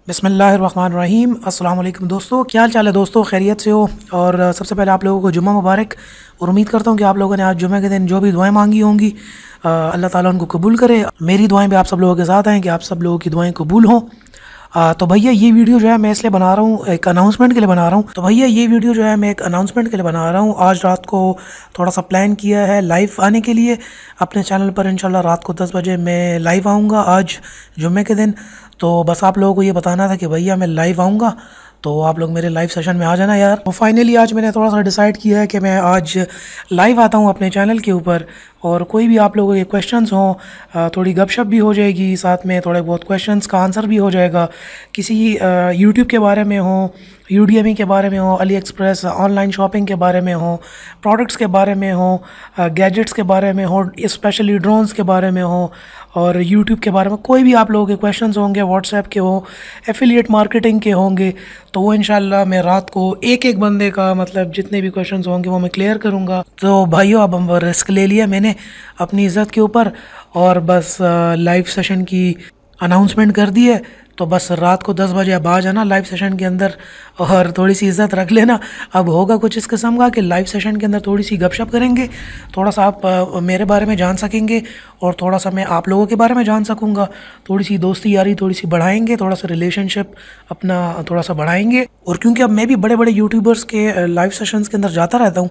बिस्मिल्लाहिर्रहमानिर्रहीम। अस्सलाम वालेकुम दोस्तों, क्या हाल चाल है दोस्तों? खैरियत से हो? और सबसे पहले आप लोगों को जुम्मा मुबारक। और उम्मीद करता हूँ कि आप लोगों ने आज जुम्मे के दिन जो भी दुआएं मांगी होंगी अल्लाह ताला उनको कबूल करे। मेरी दुआएं भी आप सब लोगों के साथ हैं कि आप सब लोगों की दुआएं कबूल हों। तो भैया ये वीडियो जो है मैं इसलिए बना रहा हूँ, एक अनाउंसमेंट के लिए बना रहा हूँ। तो भैया ये वीडियो जो है मैं एक अनाउंसमेंट के लिए बना रहा हूँ। आज रात को थोड़ा सा प्लान किया है लाइव आने के लिए अपने चैनल पर। इंशाल्लाह रात को 10 बजे मैं लाइव आऊँगा आज जुम्मे के दिन। तो बस आप लोगों को ये बताना था कि भैया मैं लाइव आऊँगा, तो आप लोग मेरे लाइव सेशन में आ जाना यार। तो फाइनली आज मैंने थोड़ा सा डिसाइड किया है कि मैं आज लाइव आता हूँ अपने चैनल के ऊपर। और कोई भी आप लोगों के क्वेश्चंस हों, थोड़ी गपशप भी हो जाएगी, साथ में थोड़े बहुत क्वेश्चंस का आंसर भी हो जाएगा। किसी यूट्यूब के बारे में हो, यूडीएमी के बारे में हो, अली एक्सप्रेस ऑनलाइन शॉपिंग के बारे में हो, प्रोडक्ट्स के बारे में हो, गैजेट्स के बारे में हो, स्पेशली ड्रोन्स के बारे में हो, और यूट्यूब के बारे में कोई भी आप लोगों के क्वेश्चंस होंगे, व्हाट्सएप के हो, एफिलिएट मार्केटिंग के होंगे, तो वो इंशाल्लाह मैं रात को एक एक बंदे का मतलब जितने भी क्वेश्चंस होंगे वो मैं क्लियर करूँगा। तो भाइयों अब हम रिस्क ले लिया मैंने अपनी इज़्ज़त के ऊपर, और बस लाइव सेशन की अनाउंसमेंट कर दी है। तो बस रात को 10 बजे अब आ जाना लाइव सेशन के अंदर, और थोड़ी सी इज़्ज़त रख लेना। अब होगा कुछ इस किस्म का कि लाइव सेशन के अंदर थोड़ी सी गपशप करेंगे, थोड़ा सा आप मेरे बारे में जान सकेंगे और थोड़ा सा मैं आप लोगों के बारे में जान सकूँगा। थोड़ी सी दोस्ती यारी थोड़ी सी बढ़ाएंगे, थोड़ा सा रिलेशनशिप अपना थोड़ा सा बढ़ाएंगे। और क्योंकि अब मैं भी बड़े बड़े यूट्यूबर्स के लाइव सेशंस के अंदर जाता रहता हूँ,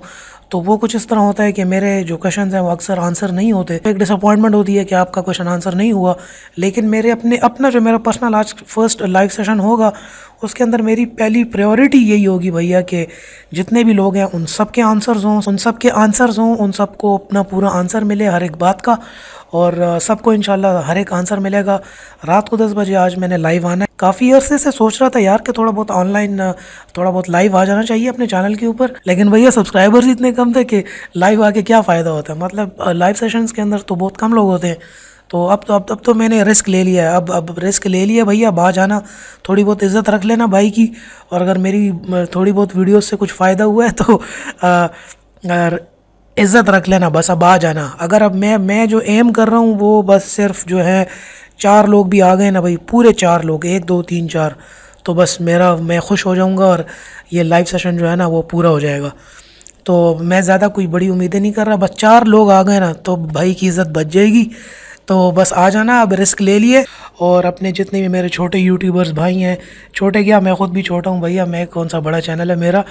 तो वो कुछ इस तरह होता है कि मेरे जो क्वेश्चंस हैं वो अक्सर आंसर नहीं होते। एक डिसअपॉइंटमेंट होती है कि आपका क्वेश्चन आंसर नहीं हुआ। लेकिन मेरे अपना जो मेरा पर्सनल आज फर्स्ट लाइव सेशन होगा उसके अंदर मेरी पहली प्रायोरिटी यही होगी भैया कि जितने भी लोग हैं उन सब के आंसर्स हों, उन सबको अपना पूरा आंसर मिले हर एक बात का। और सबको इंशाल्लाह हर एक आंसर मिलेगा। रात को 10 बजे आज मैंने लाइव आना है। काफ़ी अरसे से सोच रहा था यार कि थोड़ा बहुत ऑनलाइन थोड़ा बहुत लाइव आ जाना चाहिए अपने चैनल के ऊपर, लेकिन भैया सब्सक्राइबर्स इतने कम थे कि लाइव आके क्या फ़ायदा होता है। मतलब लाइव सेशंस के अंदर तो बहुत कम लोग होते हैं। तो अब तो मैंने रिस्क ले लिया है। अब रिस्क ले लिया भैया, अब आ जाना, थोड़ी बहुत इज़्ज़त रख लेना भाई की। और अगर मेरी थोड़ी बहुत वीडियोस से कुछ फ़ायदा हुआ है तो इज़्ज़त रख लेना, बस अब आ जाना। अगर अब मैं जो एम कर रहा हूँ वो बस सिर्फ जो है 4 लोग भी आ गए ना भाई, पूरे 4 लोग, 1 2 3 4, तो बस मैं खुश हो जाऊँगा और ये लाइव सेशन जो है ना वो पूरा हो जाएगा। तो मैं ज़्यादा कोई बड़ी उम्मीदें नहीं कर रहा, बस 4 लोग आ गए ना तो भाई की इज़्ज़त बच जाएगी। तो बस आ जाना, अब रिस्क ले लिए। और अपने जितने भी मेरे छोटे यूट्यूबर्स भाई हैं, छोटे क्या मैं ख़ुद भी छोटा हूँ भैया, मैं कौन सा बड़ा चैनल है मेरा,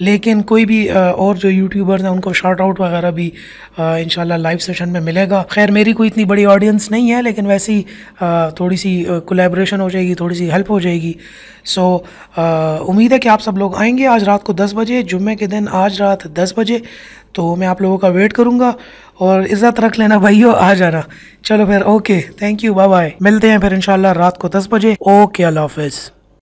लेकिन कोई भी और जो यूट्यूबर्स हैं उनको शार्ट आउट वगैरह भी इंशाल्लाह लाइव सेशन में मिलेगा। खैर मेरी कोई इतनी बड़ी ऑडियंस नहीं है, लेकिन वैसे ही थोड़ी सी कोलैबोरेशन हो जाएगी, थोड़ी सी हेल्प हो जाएगी। सो उम्मीद है कि आप सब लोग आएंगे आज रात को 10 बजे, जुम्मे के दिन आज रात 10 बजे। तो मैं आप लोगों का वेट करूँगा। और इज़्ज़त रख लेना भाइयों, आ जाना। चलो फिर okay, thank you, bye bye. मिलते हैं फिर इंशाल्लाह रात को 10 बजे। ओके, अल्लाह हाफ़िज़।